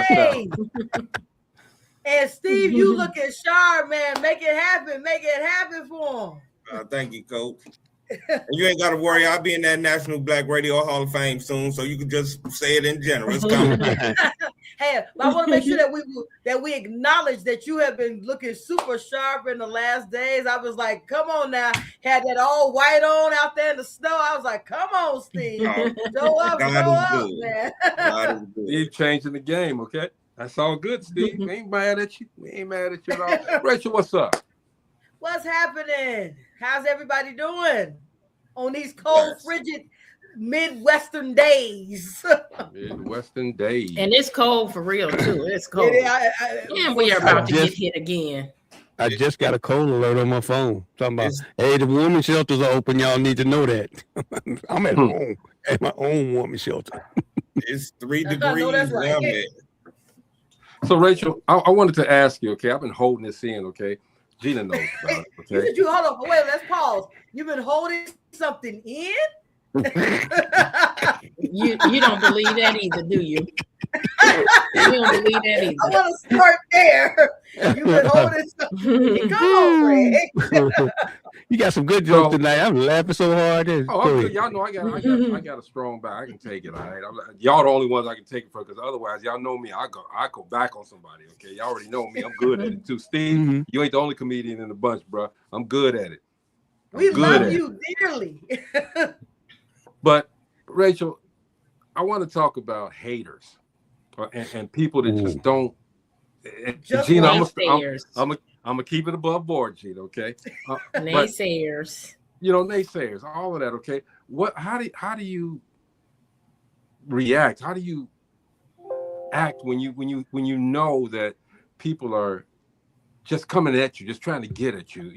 Hey. And Steve, you looking sharp, man. Make it happen. Make it happen for him. Thank you, Coach. And you ain't got to worry. I'll be in that National Black Radio Hall of Fame soon, so you can just say it in general. It's coming. Hey, I want to make sure that we acknowledge that you have been looking super sharp in the last days. I was like, come on now. Had that all white on out there in the snow. I was like, come on, Steve. Show up, man. Steve changing the game, okay? That's all good, Steve. We ain't mad at you. We ain't mad at you at all. Rachel, what's up? What's happening? How's everybody doing on these cold, frigid Midwestern days? Midwestern days. And it's cold for real, too. It's cold. And we are about to get hit again. I just got a cold alert on my phone. Talking about, hey, the women's shelters are open. Y'all need to know that. I'm at home at my own women's shelter. It's 3 degrees. Right. So, Rachel, I wanted to ask you, okay? I've been holding this in, okay? Gina knows about it, okay? Hold on. Wait, let's pause. You've been holding something in? You don't believe that either, do you? You don't believe that either. I want to start there. You've been holding something in. Come on, Greg. You got some good jokes tonight. I'm laughing so hard. Y'all know I got a strong back. I can take it. All right, y'all the only ones I can take it for, because otherwise, y'all know me. I go back on somebody. Okay, y'all already know me. I'm good at it too. Steve, you ain't the only comedian in the bunch, bro. I'm good at it. We love you dearly. But Rachel, I want to talk about haters and people that just don't. Gina, I'm gonna keep it above board, Gina. Okay. Naysayers. But, naysayers, all of that. Okay. How do you react? How do you act when you know that people are just coming at you, just trying to get at you?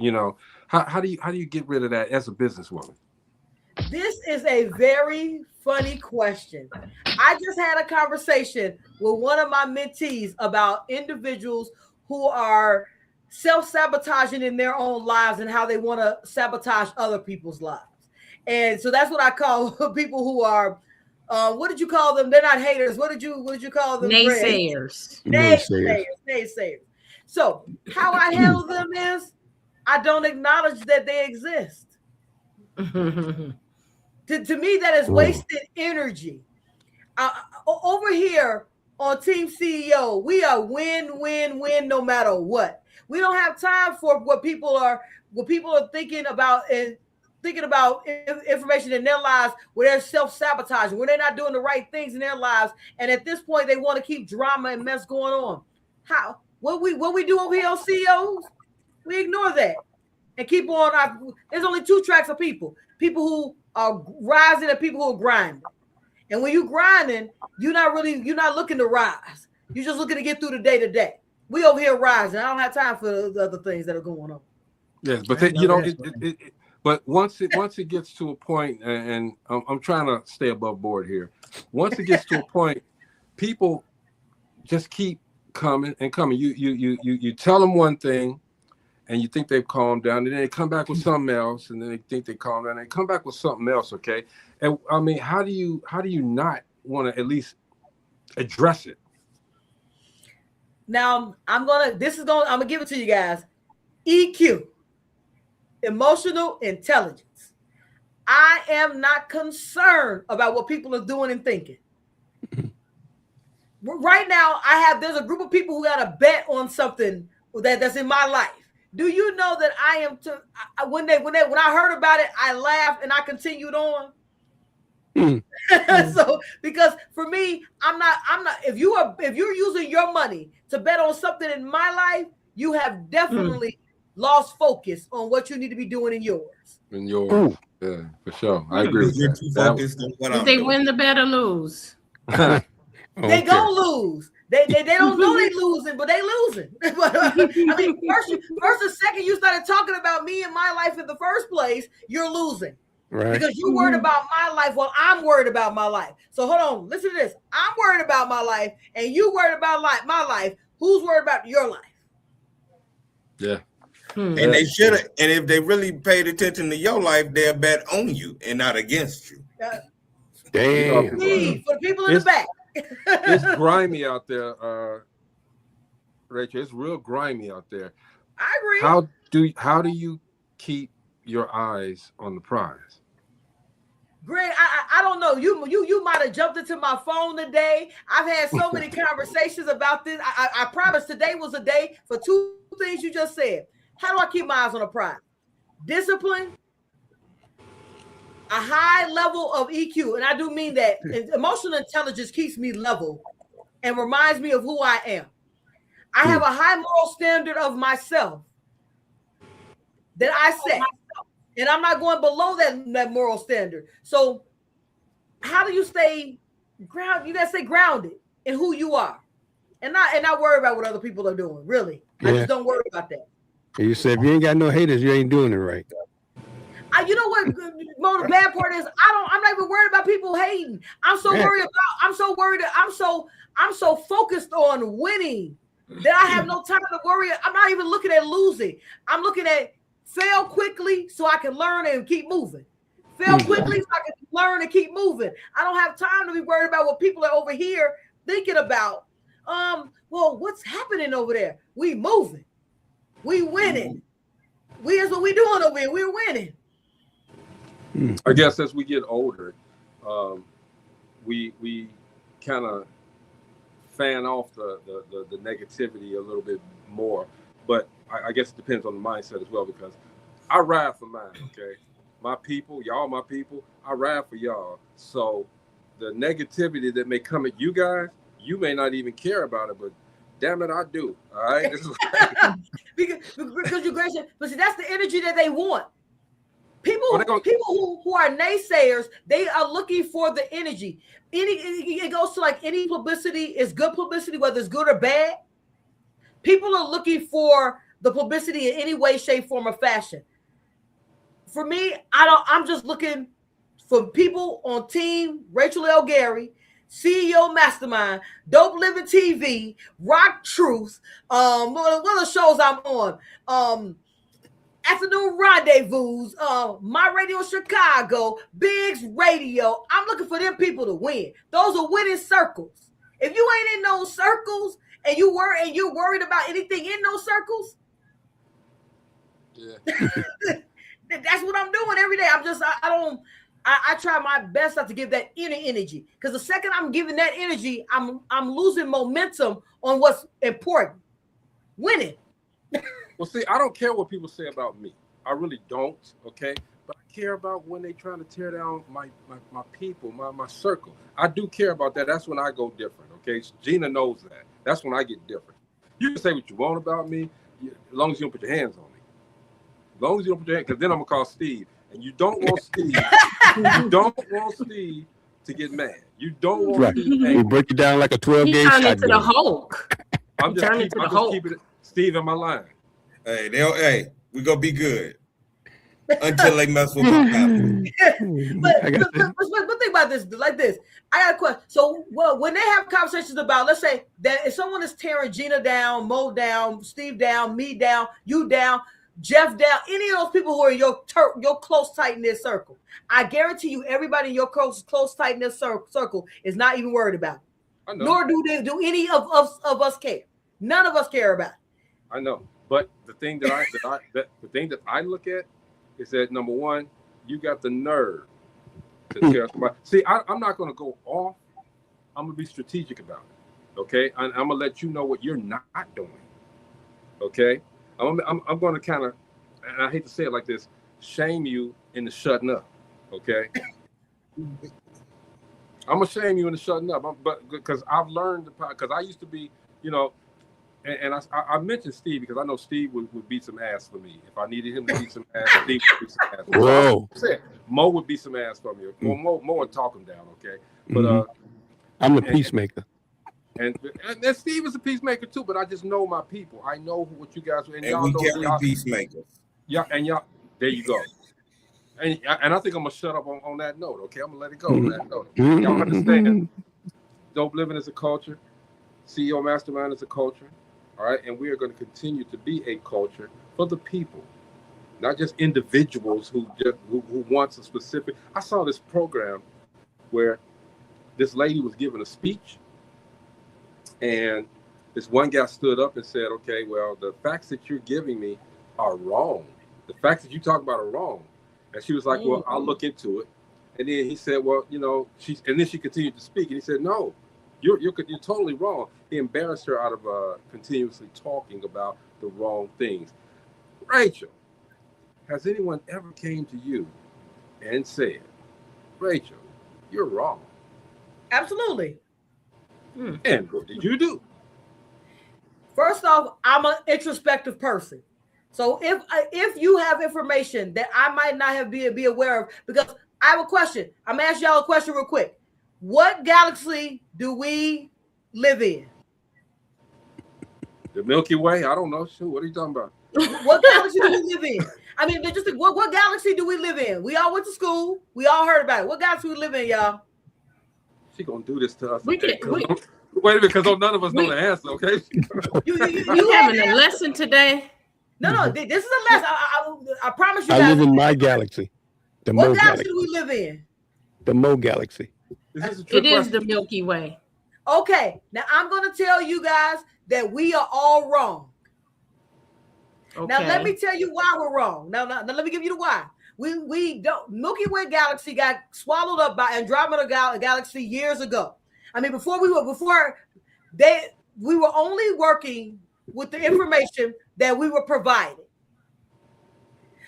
How do you get rid of that as a businesswoman? This is a very funny question. I just had a conversation with one of my mentees about individuals who are self-sabotaging in their own lives and how they want to sabotage other people's lives. And so that's what I call people who are, what did you call them? They're not haters. What did you call them? Naysayers. Naysayers. So how I handle them is I don't acknowledge that they exist. To me, that is wasted energy. Over here on Team CEO, we are win no matter what. We don't have time for what people are thinking about and thinking about information in their lives where they're self-sabotaging, where they're not doing the right things in their lives, and at this point they want to keep drama and mess going on. What we do over here on CEOs, we ignore that and keep on. There's only two tracks of people who are rising and people who are grinding. And when you're grinding, you're not looking to rise. You're just looking to get through the day to day. We over here rising. I don't have time for the other things that are going on. Yes, but but once it gets to a point, and I'm trying to stay above board here. Once it gets to a point, people just keep coming and coming. You tell them one thing, and you think they've calmed down, and then they come back with something else, and then they think they calmed down, and they come back with something else. Okay, and I mean, how do you not want to at least address it? Now I'm gonna give it to you guys. EQ, emotional intelligence. I am not concerned about what people are doing and thinking. Right now, there's a group of people who got a bet on something that's in my life. Do you know that I am when I heard about it, I laughed and I continued on. So because for me, I'm not if you're using your money to bet on something in my life, you have definitely lost focus on what you need to be doing in yours. Yeah, for sure. I agree with that. If they win the bet or lose. They gonna lose. They don't know they losing, but they losing. I mean, first and second you started talking about me and my life in the first place, you're losing. Right. Because you're worried about my life while I'm worried about my life. So hold on, listen to this. I'm worried about my life, and you worried about my life. Who's worried about your life? Yeah. And they should have. And if they really paid attention to your life, they'll bet on you and not against you. Damn. For the people in the back. It's grimy out there, Rachel. It's real grimy out there. I agree. How do you keep your eyes on the prize? Greg, I don't know. You might have jumped into my phone today. I've had so many conversations about this. I promise today was a day for two things you just said. How do I keep my eyes on the prize? Discipline, a high level of EQ, and I do mean that. Emotional intelligence keeps me level and reminds me of who I am. I have a high moral standard of myself that I set, and I'm not going below that moral standard. So how do you stay grounded? You gotta stay grounded in who you are and not worry about what other people are doing. Really, I just don't worry about that. You said if you ain't got no haters, you ain't doing it right. You know what? Mo, the bad part is I'm not even worried about people hating. I'm so worried. I'm so focused on winning that I have no time to worry. I'm not even looking at losing. I'm looking at fail quickly so I can learn and keep moving. Fail quickly so I can learn and keep moving. I don't have time to be worried about what people are over here thinking about. Well, what's happening over there? We moving. We winning. That's what we doing over here. We're winning. I guess as we get older, we kind of fan off the negativity a little bit more. But I guess it depends on the mindset as well, because I ride for mine, okay? My people, y'all my people, I ride for y'all. So the negativity that may come at you guys, you may not even care about it, but damn it, I do. All right? because you're gracious. But see, that's the energy that they want. People who are naysayers, they are looking for the energy. It goes to like any publicity is good publicity, whether it's good or bad. People are looking for the publicity in any way, shape, form, or fashion. For me, I'm just looking for people on team Rachel L. Gary, CEO Mastermind, Dope Living TV, Rock Truth, one of the shows I'm on, Afternoon Rendezvous, My Radio Chicago, Biggs Radio. I'm looking for them people to win. Those are winning circles. If you ain't in those circles and you're worried about anything in those circles, that's what I'm doing every day. I try my best not to give that inner energy, because the second I'm giving that energy, I'm losing momentum on what's important. Winning. Well, see, I don't care what people say about me. I really don't, okay? But I care about when they trying to tear down my people, my circle. I do care about that. That's when I go different, okay? Gina knows that. That's when I get different. You can say what you want about me, as long as you don't put your hands on me. As long as you don't put your hands, because then I'm going to call Steve. And you don't want Steve. You don't want Steve to get mad. You don't want Steve angry. We break it down like a 12-gauge shotgun. Turn it to the Hulk. I'm just keeping it, Steve in my line. Hey, we gonna be good until they mess with my family. but think about this like this. I got a question. So, when they have conversations about, let's say that if someone is tearing Gina down, Mo down, Steve down, me down, you down, Jeff down, any of those people who are in your close tight-knit circle, I guarantee you, everybody in your close tight-knit circle is not even worried about it. Nor do any of us care. None of us care about it. I know. But the thing that I look at is that, number one, you got the nerve to tell somebody. See, I'm not going to go off. I'm going to be strategic about it. Okay, I'm going to let you know what you're not doing. Okay, I'm going to kind of, and I hate to say it like this, shame you into shutting up. Okay, I'm gonna shame you into shutting up. But because I've learned, because I used to be, you know. And I mentioned Steve because I know Steve would beat some ass for me. If I needed him to beat some ass, Steve would beat some ass. Whoa. Mo would beat some ass for me. Mo would talk him down, okay? But I'm a peacemaker. And Steve is a peacemaker too, but I just know my people. I know what you guys and y'all we know. carry peacemakers. Yeah, and y'all, there you go. And I think I'm gonna shut up on that note, okay? I'm gonna let it go on that note. Y'all understand? Dope Living is a culture. CEO Mastermind is a culture. All right, and we are going to continue to be a culture for the people, not just individuals who wants a specific. I saw this program where this lady was giving a speech, and this one guy stood up and said, okay, well, the facts that you're giving me are wrong. The facts that you talk about are wrong. And she was like, well, I'll look into it. And then he said, well, you know, and then she continued to speak. And he said, no, you're totally wrong. He embarrassed her out of continuously talking about the wrong things. Rachel, has anyone ever came to you and said, Rachel, you're wrong? Absolutely. And what did you do? First off, I'm an introspective person. So if you have information that I might not have be aware of, because I have a question. I'm gonna ask y'all a question real quick. What galaxy do we live in? The Milky Way? I don't know. Shoot, what are you talking about? What galaxy do we live in? I mean, just what galaxy do we live in? We all went to school. We all heard about it. What galaxy we live in, y'all? She gonna do this to us. Wait a minute, because none of us know the answer. Okay. You having a lesson today? No. This is a lesson. I promise you. I live in my galaxy. The Mo what galaxy galaxy. do we live in? The Mo galaxy. It is the Milky Way. Okay, now I'm going to tell you guys that we are all wrong. Okay. Now let me tell you why we're wrong. Now let me give you the why. We don't. Milky Way galaxy got swallowed up by Andromeda galaxy years ago. I mean, we were only working with the information that we were provided.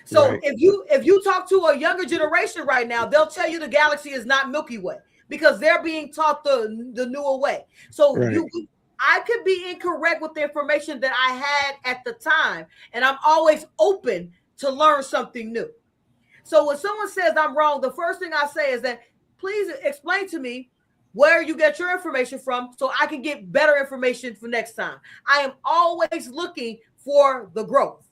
So Right. if you talk to a younger generation right now, they'll tell you the galaxy is not Milky Way because they're being taught the newer way. So Right. I could be incorrect with the information that I had at the time, and I'm always open to learn something new. So when someone says I'm wrong, the first thing I say is that please explain to me where you get your information from so I can get better information for next time. I am always looking for the growth.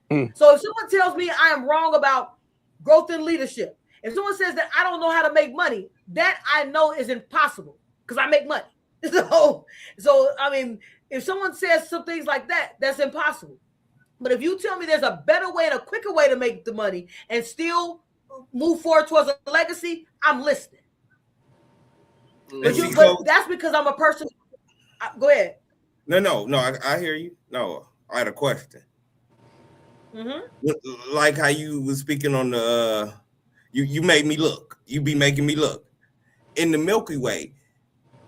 So if someone tells me I am wrong about growth and leadership, if someone says that I don't know how to make money, that I know is impossible because I make money. So I mean, if someone says some things like that, that's impossible. But if you tell me there's a better way and a quicker way to make the money and still move forward towards a legacy, I'm listening. But that's because I'm a person. Go ahead. No, I hear you. No, I had a question. Mm-hmm. Like how you was speaking on the, you made me look. You be making me look. In the Milky Way,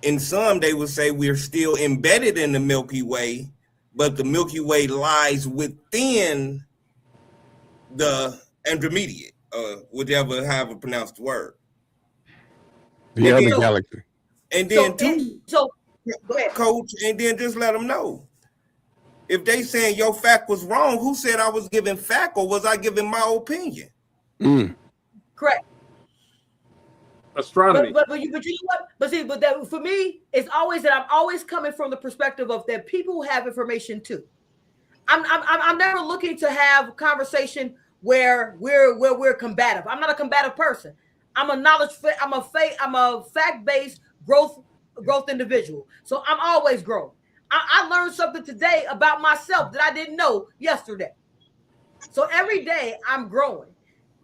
in some they would say we're still embedded in the Milky Way, but the Milky Way lies within the Andromediate, however pronounce the word. The other galaxy. And then go ahead. Coach, and then just let them know. If they saying your fact was wrong, who said I was giving fact, or was I giving my opinion? Correct. Astronomy. But you know what? But that for me, it's always that I'm always coming from the perspective of that people have information too. I'm never looking to have conversation where we're combative. I'm not a combative person. I'm a fact-based growth individual. So I'm always growing. I learned something today about myself that I didn't know yesterday. So every day I'm growing.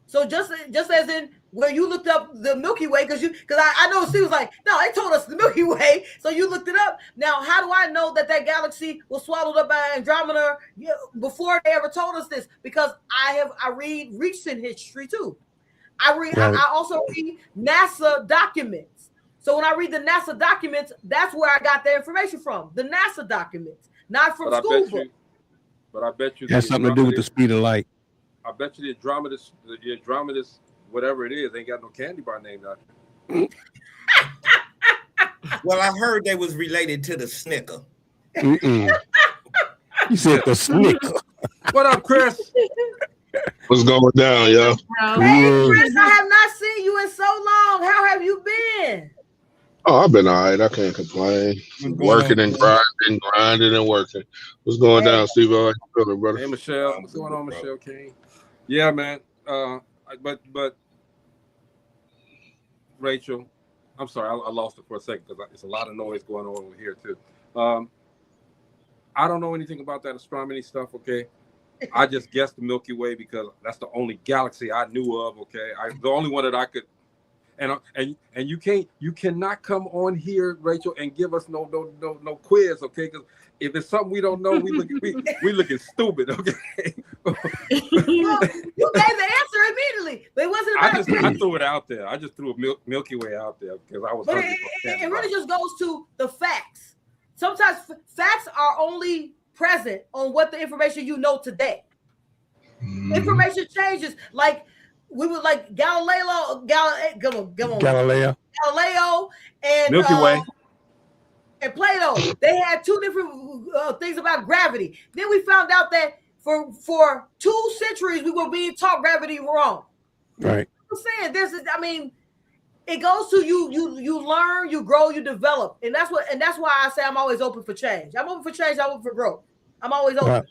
So just as in where you looked up the Milky Way, because I know Steve was like, no, they told us the Milky Way, so you looked it up. Now, how do I know that galaxy was swallowed up by Andromeda before they ever told us this? Because I read recent history too. I also read NASA documents. So when I read the NASA documents, that's where I got the information from. The NASA documents, not from school books. But I bet you has something to do with the speed of light. I bet you the Andromeda's, whatever it is, ain't got no candy bar named after it. Well, I heard they was related to the Snicker. You said the Snicker. What up, Chris? What's going down, yo? Hey, Chris, I have not seen you in so long. How have you been? Oh, I've been all right. I can't complain. Working and grinding and working. What's going down, Steve? How you feeling, brother? Hey, Michelle. What's going on, Michelle King? Yeah, man. But Rachel, I'm sorry, I lost it for a second because there's a lot of noise going on over here too. I don't know anything about that astronomy stuff. Okay, I just guessed the Milky Way because that's the only galaxy I knew of. Okay, the only one that I could. and you cannot come on here, Rachel, and give us no quiz, okay? Because if it's something we don't know, we looking stupid, okay? Well, you gave the answer immediately, but it wasn't about I threw it out there. I just threw a Milky Way out there because I was. But it really just goes to the facts. Sometimes facts are only present on what the information you know today. Information changes. Like we were like Galileo and Milky Way and Plato. They had two different things about gravity. Then we found out that for 2 centuries we were being taught gravity wrong. Right. I'm saying this is. I mean, it goes to you learn, you grow, you develop, and that's why I say I'm always open for change. I'm open for change. I'm open for growth. I'm always open.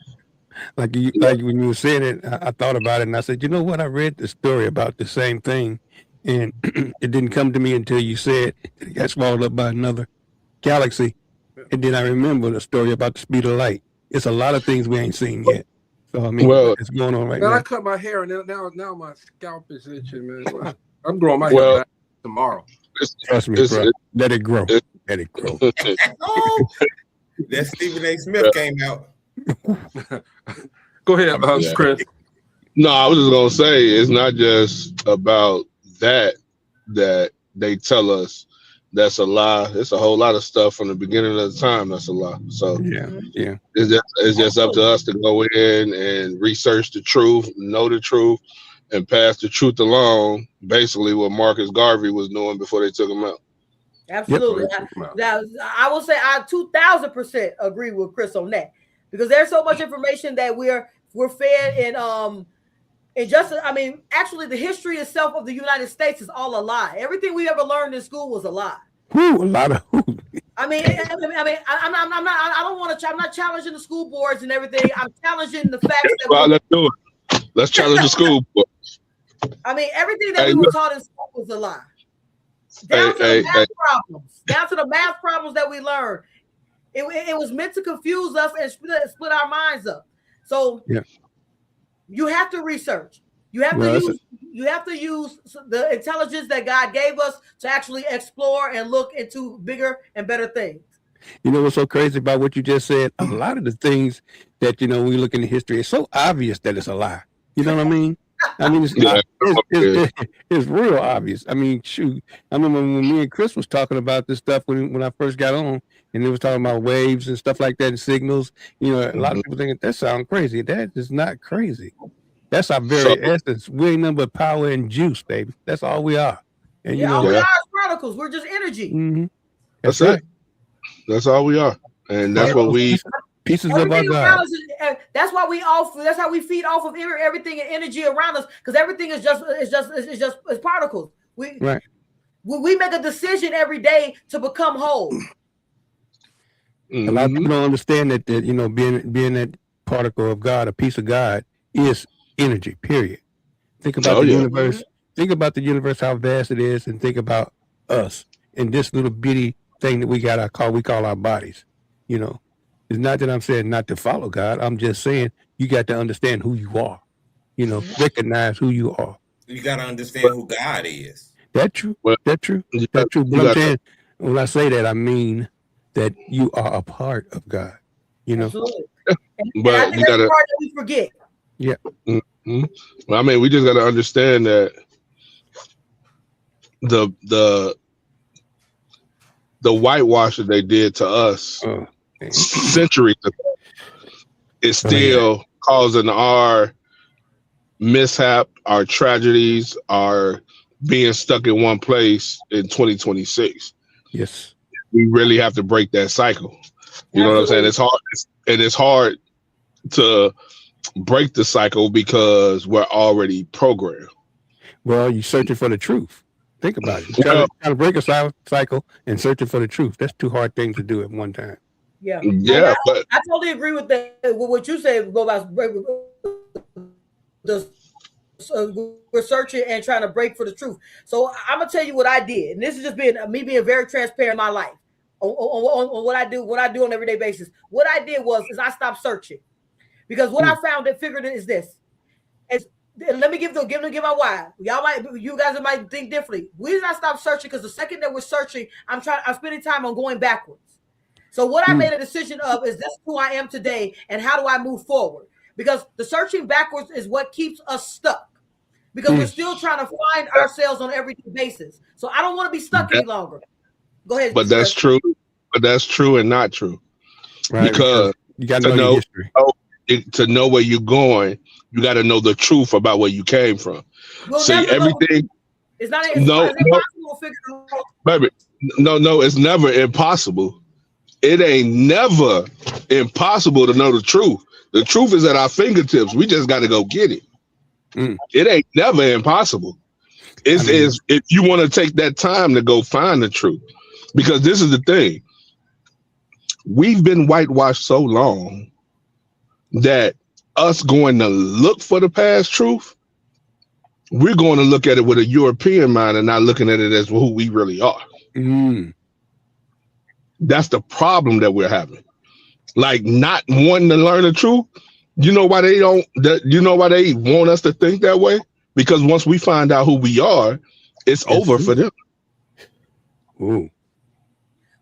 Like when you were saying it, I thought about it and I said, you know what? I read the story about the same thing, and it didn't come to me until you said it got swallowed up by another galaxy, and then I remember the story about the speed of light. It's a lot of things we ain't seen yet. So I mean, it's going on right now. I cut my hair and now my scalp is itching, man. I'm growing my hair back tomorrow. Trust me, bro. Let it grow. Let it grow. That Stephen A. Smith came out. Go ahead, Chris. No, I was just gonna say it's not just about that they tell us that's a lie. It's a whole lot of stuff from the beginning of the time that's a lie. So yeah. It's just up to us to go in and research the truth, know the truth, and pass the truth along. Basically, what Marcus Garvey was doing before they took him out. Absolutely. Now, I will say I 2000% agree with Chris on that, because there's so much information that we're fed and injustice. I mean, actually, the history itself of the United States is all a lie. Everything we ever learned in school was a lie. A lot of. I'm not challenging the school boards and everything. I'm challenging the facts. Well, let's do it. Let's challenge the school board. I mean, everything that we were taught in school was a lie. Down to the math problems that we learned. It was meant to confuse us and split our minds up. So you have to research. You have to use the intelligence that God gave us to actually explore and look into bigger and better things. You know what's so crazy about what you just said? A lot of the things that we look into history, it's so obvious that it's a lie. You know what I mean? I mean, it's real obvious. I mean, shoot. I remember when me and Chris was talking about this stuff when I first got on, and they was talking about waves and stuff like that and signals. A lot of people think that sounds crazy. That is not crazy. That's our very essence. We ain't nothing but power and juice, baby. That's all we are. And all we are is particles. We're just energy. Mm-hmm. That's it. That's all we are, and that's what we. Pieces of our God. That's why that's how we feed off of everything and energy around us, because everything is just particles. We make a decision every day to become whole. A lot of people don't understand that being that particle of God, a piece of God, is energy. Period. Think about the universe. Think about the universe, how vast it is, and think about us and this little bitty thing that we call our bodies. It's not that I'm saying not to follow God. I'm just saying you got to understand who you are. Recognize who you are. You got to understand who God is. That's true. That's true. But I'm saying, when I say that, I mean that you are a part of God. Absolutely. But I think that's the part that we forget. Yeah. Mm-hmm. Well, I mean, we just got to understand that the whitewash that they did to us centuries ago is still causing our mishap, our tragedies, our being stuck in one place in 2026. Yes. We really have to break that cycle. You know what I'm saying? It's hard, and it's hard to break the cycle because we're already programmed. Well, you're searching for the truth. Think about it. Trying to break a cycle and searching for the truth. That's 2 hard things to do at one time. Yeah. But I totally agree with that. With what you said about we're searching and trying to break for the truth. So I'm gonna tell you what I did, and this is just being very transparent in my life on what I do on an everyday basis. What I did is I stopped searching, because what I found and figured is this: is let me give my why. You guys might think differently. We did not stop searching because the second that we're searching, I'm spending time on going backwards. So what I made a decision of is this who I am today and how do I move forward? Because the searching backwards is what keeps us stuck. Because we're still trying to find ourselves on an everyday basis. So I don't want to be stuck any longer. Go ahead. But that's true. But that's true and not true. Right, because you got to know your history. To know where you're going, you got to know the truth about where you came from. See, everything. It's not impossible to figure it out. Baby, no, it's never impossible. It ain't never impossible to know the truth. The truth is at our fingertips. We just got to go get it. It ain't never impossible. It's if you want to take that time to go find the truth. Because this is the thing. We've been whitewashed so long that us going to look for the past truth, we're going to look at it with a European mind and not looking at it as who we really are. That's the problem that we're having. Like not wanting to learn the truth. You know why they don't? You know why they want us to think that way? Because once we find out who we are, it's over for them. Ooh.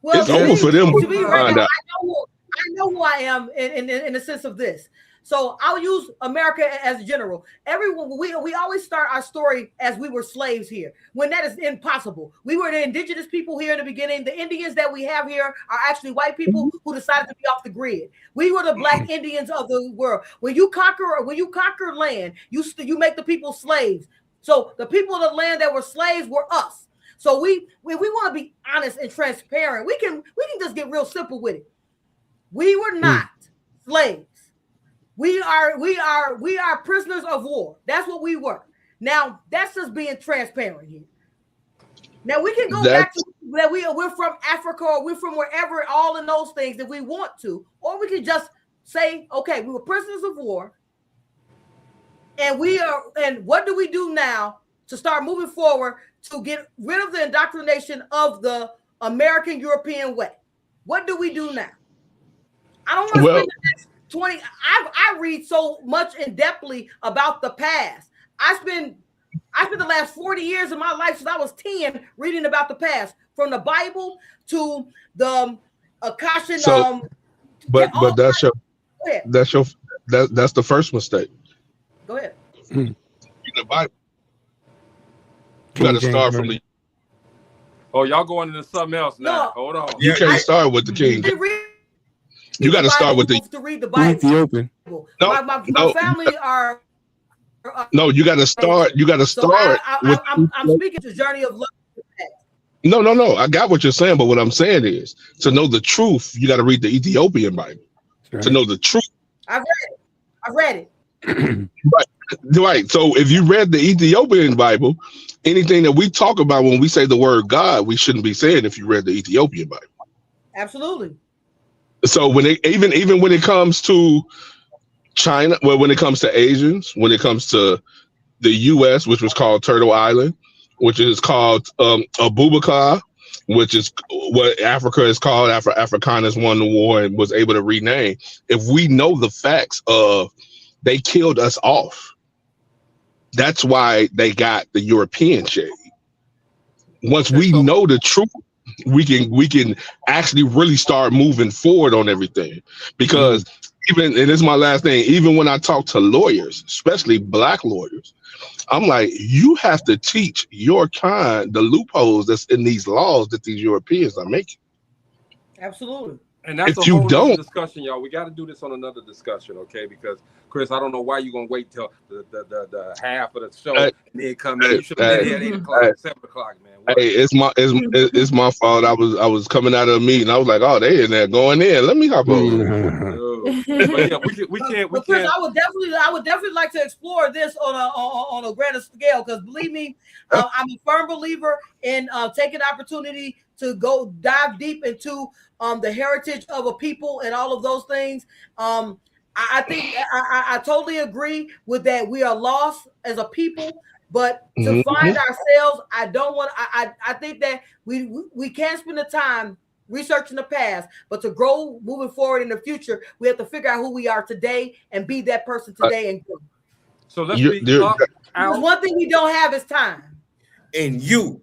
Well, it's over for them. To be right now, I know who I am in the sense of this. So I'll use America as general. Everyone, we always start our story as we were slaves here, when that is impossible. We were the indigenous people here in the beginning. The Indians that we have here are actually white people who decided to be off the grid. We were the black Indians of the world. When you conquer land, you make the people slaves. So the people of the land that were slaves were us. So we want to be honest and transparent. We can just get real simple with it. We were not slaves. We are prisoners of war. That's what we were. Now that's just being transparent here. Now we can go back to that we're from Africa or we're from wherever, all in those things if we want to, or we can just say, okay, we were prisoners of war, and what do we do now to start moving forward to get rid of the indoctrination of the American European way? What do we do now? I don't want to spend the next 20. I read so much in depthly about the past. I spent the last 40 years of my life since I was 10 reading about the past, from the Bible to the Akashian. But that's the first mistake. Go ahead. In the Bible, you got to start from the. Oh, y'all going into something else now? No. Hold on. You can't start with the king. You got to start with to read the Bible. Ethiopian. My family are. No, you got to start. You got to start. I'm speaking to Journey of Love. No. I got what you're saying, but what I'm saying is to know the truth, you got to read the Ethiopian Bible. Right. To know the truth. I read it. Right. So if you read the Ethiopian Bible, anything that we talk about when we say the word God, we shouldn't be saying if you read the Ethiopian Bible. Absolutely. So when even when it comes to China, well, when it comes to Asians, when it comes to the U.S., which was called Turtle Island, which is called Abubakar, which is what Africa is called after Afrikaners won the war and was able to rename. If we know the facts of they killed us off, that's why they got the European shade. Once we know the truth, we can actually really start moving forward on everything. Because even, and this is my last thing, even when I talk to lawyers, especially black lawyers, I'm like, you have to teach your kind the loopholes that's in these laws that these Europeans are making. Absolutely. And that's if a whole you don't discussion, y'all. We got to do this on another discussion, okay? Because Chris, I don't know why you're gonna wait till the half of the show and then come in. You should have been here at 8 o'clock, 7 o'clock, man. What? Hey, it's my fault. I was coming out of a meeting. I was like, oh, they in there going in. Let me hop over. But yeah, we can't. Chris, I would definitely like to explore this on a grander scale, because believe me, I'm a firm believer in taking the opportunity to go dive deep into the heritage of a people and all of those things. I think I totally agree with that. We are lost as a people, but to find ourselves, I don't want. I think that we can't spend the time researching the past, but to grow moving forward in the future, we have to figure out who we are today and be that person today and grow. So let's You're- be you're- up, Because out. one thing we don't have is time. And you.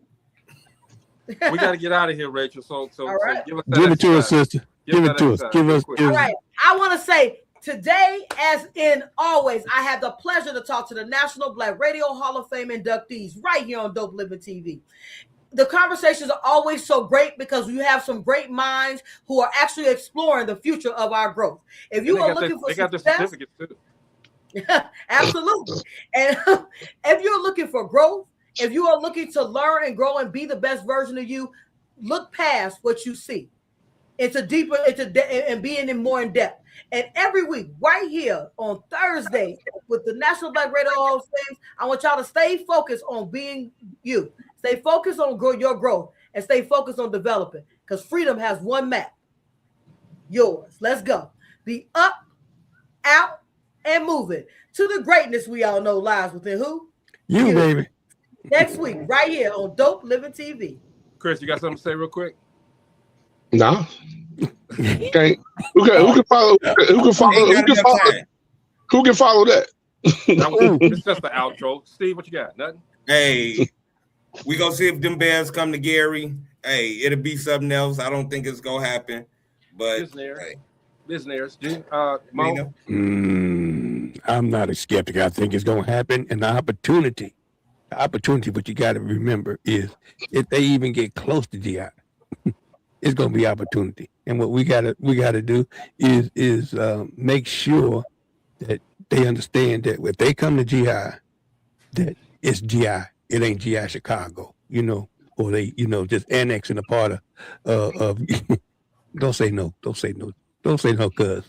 We got to get out of here, Rachel. So All right. give us that Give it to us, exercise. sister. Give it to us. exercise Give real us. quick. Give All us. right. I want to say today, as in always, I have the pleasure to talk to the National Black Radio Hall of Fame inductees right here on Dope Living TV. The conversations are always so great because you have some great minds who are actually exploring the future of our growth. If you are looking for they got the success, certificates too. absolutely. And if you're looking for growth, if you are looking to learn and grow and be the best version of you, look past what you see. It's deeper, and being in more in depth. And every week, right here on Thursday, with the National Black Radio Hall of Fame, I want y'all to stay focused on being you. Stay focused on your growth and stay focused on developing, because freedom has one map. Yours. Let's go. Be up, out, and moving to the greatness we all know lies within who? You, baby. Next week, right here on Dope Living TV. Chris, you got something to say real quick? Nah. Okay. Who can follow? Who can follow? Ain't got enough time. Who can follow that? It's just the outro. Steve, what you got? Nothing? Hey, we gonna see if them Bears come to Gary. Hey, it'll be something else. I don't think it's gonna happen, but hey, Business. Mo? I'm not a skeptic. I think it's going to happen. And the opportunity, what you got to remember is if they even get close to GI, it's going to be opportunity. And what we got to do is make sure that they understand that if they come to GI, that it's GI. It ain't GI Chicago, or they, just annexing a part of don't say no. Don't say no. Don't say no, cuz.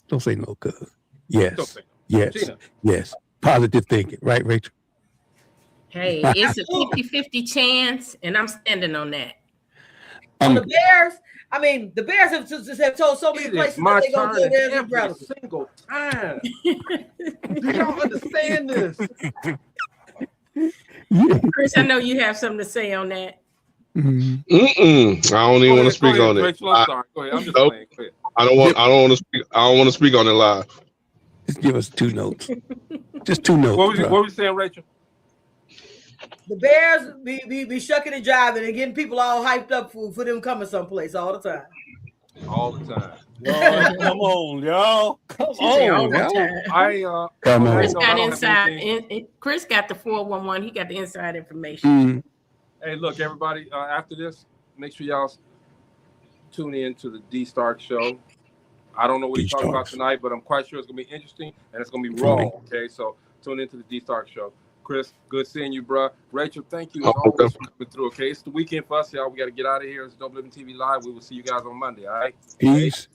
Don't say no, cuz. Yes. Yes. Gina. Yes. Positive thinking. Right, Rachel? Hey, it's a 50-50 chance, and I'm standing on that. On the Bears, the Bears have told so many places that they're going to do theirs every single time. Do y'all understand this? Chris, I know you have something to say on that. I don't even want to speak on it. Rachel, I'm sorry. Go ahead. I'm just Nope. playing. Go ahead. I don't want to speak. I don't want to speak on it live. Just give us 2 notes. Just 2 notes. What were you saying, Rachel? The Bears be shucking and jiving and getting people all hyped up for them coming someplace all the time. All the time. Lord, come on, y'all. Come on, Come y'all. on. Chris got inside. Chris got the 411. He got the inside information. Hey, look, everybody. After this, make sure y'all tune in to the D Stark Show. I don't know what he's talking about tonight, but I'm quite sure it's gonna be interesting and it's gonna be raw. Okay, so tune into the D Stark Show. Chris, good seeing you, bro. Rachel, thank you as always for coming through. Okay, it's the weekend for us, y'all. We got to get out of here. It's Dope Living TV Live. We will see you guys on Monday. All right. Peace.